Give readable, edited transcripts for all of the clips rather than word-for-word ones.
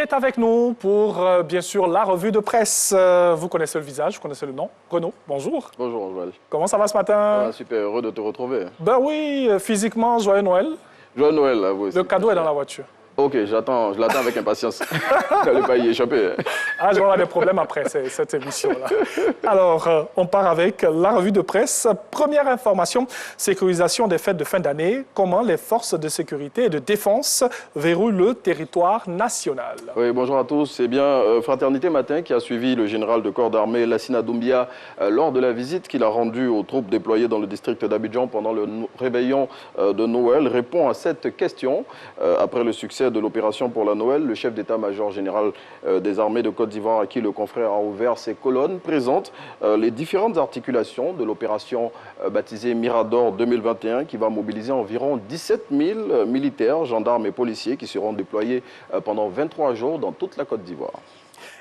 est avec nous pour, bien sûr, la revue de presse. Vous connaissez le visage, vous connaissez le nom. Renaud, bonjour. Bonjour, Joël. Comment ça va ce matin? Ah, super heureux de te retrouver. Ben oui, physiquement, joyeux Noël. Joyeux Noël, à vous aussi. Le cadeau est dans la voiture. Ok, je l'attends avec impatience. Je n'allais pas y échapper. Ah, je vais avoir des problèmes après cette émission-là. Alors, on part avec la revue de presse. Première information, sécurisation des fêtes de fin d'année. Comment les forces de sécurité et de défense verrouillent le territoire national. Oui, bonjour à tous. C'est bien Fraternité Matin qui a suivi le général de corps d'armée Lassina Doumbia lors de la visite qu'il a rendue aux troupes déployées dans le district d'Abidjan pendant le réveillon de Noël. Répond à cette question. Après le succès de l'opération pour la Noël, le chef d'état-major général des armées de Côte d'Ivoire, à qui le confrère a ouvert ses colonnes, présente les différentes articulations de l'opération baptisée Mirador 2021, qui va mobiliser environ 17 000 militaires, gendarmes et policiers qui seront déployés pendant 23 jours dans toute la Côte d'Ivoire.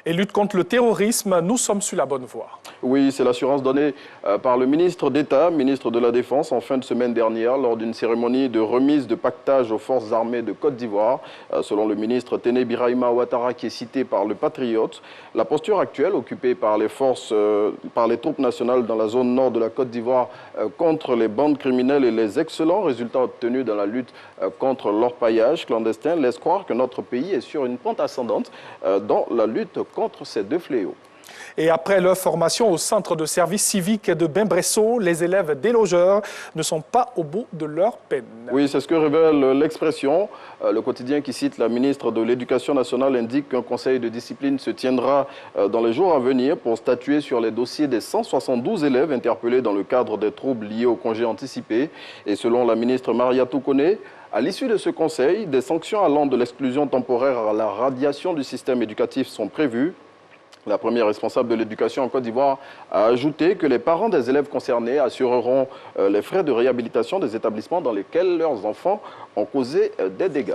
Et lutte contre le terrorisme, nous sommes sur la bonne voie. Oui, c'est l'assurance donnée par le ministre d'État, ministre de la Défense, en fin de semaine dernière, lors d'une cérémonie de remise de pactage aux forces armées de Côte d'Ivoire. Selon le ministre Téné Birahima Ouattara, qui est cité par le Patriote, la posture actuelle occupée par les forces, par les troupes nationales dans la zone nord de la Côte d'Ivoire contre les bandes criminelles et les excellents résultats obtenus dans la lutte contre l'orpaillage clandestin laisse croire que notre pays est sur une pente ascendante dans la lutte contre ces deux fléaux. Et après leur formation au centre de service civique de Bain-Bresson, les élèves délogeurs ne sont pas au bout de leur peine. Oui, c'est ce que révèle l'expression. Le quotidien qui cite la ministre de l'Éducation nationale indique qu'un conseil de discipline se tiendra dans les jours à venir pour statuer sur les dossiers des 172 élèves interpellés dans le cadre des troubles liés au congé anticipé. Et selon la ministre Maria Toukoné, à l'issue de ce conseil, des sanctions allant de l'exclusion temporaire à la radiation du système éducatif sont prévues. La première responsable de l'éducation en Côte d'Ivoire a ajouté que les parents des élèves concernés assureront les frais de réhabilitation des établissements dans lesquels leurs enfants ont causé des dégâts.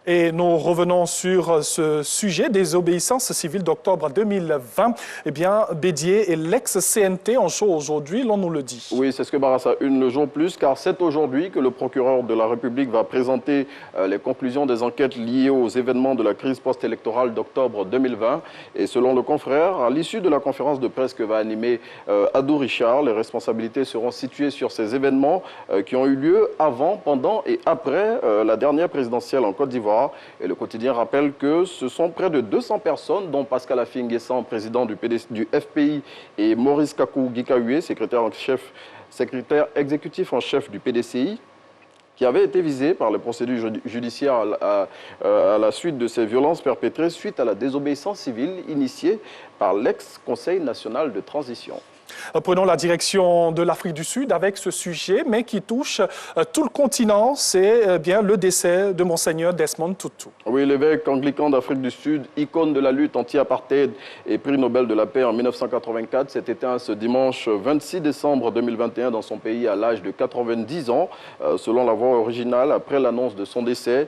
Et nous revenons sur ce sujet, désobéissance civile d'octobre 2020. Eh bien, Bédié et l'ex-CNT en show aujourd'hui, l'on nous le dit. Oui, c'est ce que Barassa Une le jour plus, car c'est aujourd'hui que le procureur de la République va présenter les conclusions des enquêtes liées aux événements de la crise post-électorale d'octobre 2020. Et selon le confrère, à l'issue de la conférence de presse que va animer Adou Richard, les responsabilités seront situées sur ces événements qui ont eu lieu avant, pendant et après la dernière présidentielle en Côte d'Ivoire. Et le quotidien rappelle que ce sont près de 200 personnes, dont Pascal Affi-N'Guessan, président du FPI, et Maurice Kakou-Gikaoué, secrétaire exécutif en chef du PDCI, qui avaient été visés par les procédures judiciaires à la suite de ces violences perpétrées suite à la désobéissance civile initiée par l'ex-Conseil national de transition. Prenons la direction de l'Afrique du Sud avec ce sujet, mais qui touche tout le continent. C'est bien le décès de Monseigneur Desmond Tutu. Oui, l'évêque anglican d'Afrique du Sud, icône de la lutte anti-apartheid et prix Nobel de la paix en 1984, s'est éteint ce dimanche 26 décembre 2021 dans son pays à l'âge de 90 ans. Selon la voix originale, après l'annonce de son décès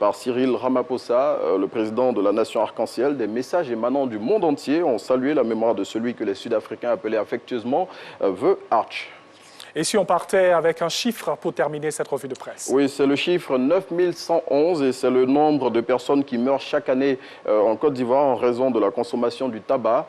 par Cyril Ramaphosa, le président de la nation arc-en-ciel, des messages émanant du monde entier ont salué la mémoire de celui que les Sud-Africains appelaient affectueusement The Arch. Et si on partait avec un chiffre pour terminer cette revue de presse? Oui, c'est le chiffre 9111 et c'est le nombre de personnes qui meurent chaque année en Côte d'Ivoire en raison de la consommation du tabac.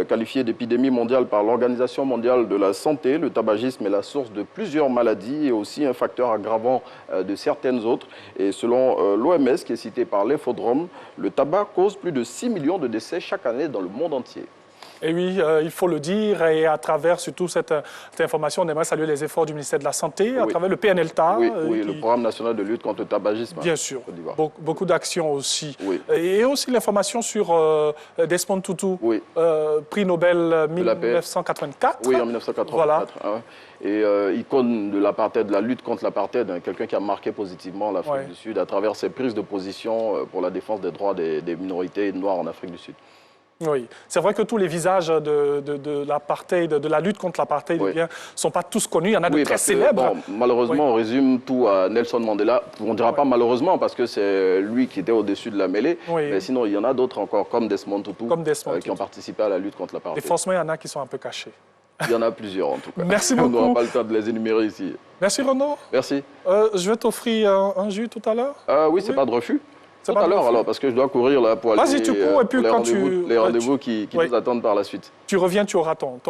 Qualifié d'épidémie mondiale par l'Organisation mondiale de la santé, le tabagisme est la source de plusieurs maladies et aussi un facteur aggravant de certaines autres. Et selon l'OMS, qui est cité par l'Infodrome, le tabac cause plus de 6 millions de décès chaque année dans le monde entier. Et oui, il faut le dire, et à travers surtout cette information, on aimerait saluer les efforts du ministère de la Santé, à travers le PNLTA. Oui, le Programme national de lutte contre le tabagisme. Bien sûr, beaucoup d'actions aussi. Oui. Et aussi l'information sur Desmond Tutu, prix Nobel 1984. Oui, en 1984. Voilà. Et icône de l'apartheid, de la lutte contre l'apartheid, quelqu'un qui a marqué positivement l'Afrique du Sud à travers ses prises de position pour la défense des droits des minorités noires en Afrique du Sud. Oui, c'est vrai que tous les visages de l'apartheid, de la lutte contre l'apartheid, ne sont pas tous connus. Il y en a de très célèbres. Malheureusement, on résume tout à Nelson Mandela. On ne dira pas malheureusement parce que c'est lui qui était au-dessus de la mêlée. Mais sinon, il y en a d'autres encore, comme Desmond Tutu, qui ont participé à la lutte contre l'apartheid. Et forcément, il y en a qui sont un peu cachés. Il y en a plusieurs en tout cas. Merci beaucoup. On n'aura pas le temps de les énumérer ici. Merci Renaud. Merci. Je vais t'offrir un jus tout à l'heure. Oui, c'est pas de refus. Tout à l'heure, alors, parce que je dois courir là pour aller Vas-y, tu cours, et puis pour quand les rendez-vous qui nous attendent par la suite. Tu reviens, tu auras ton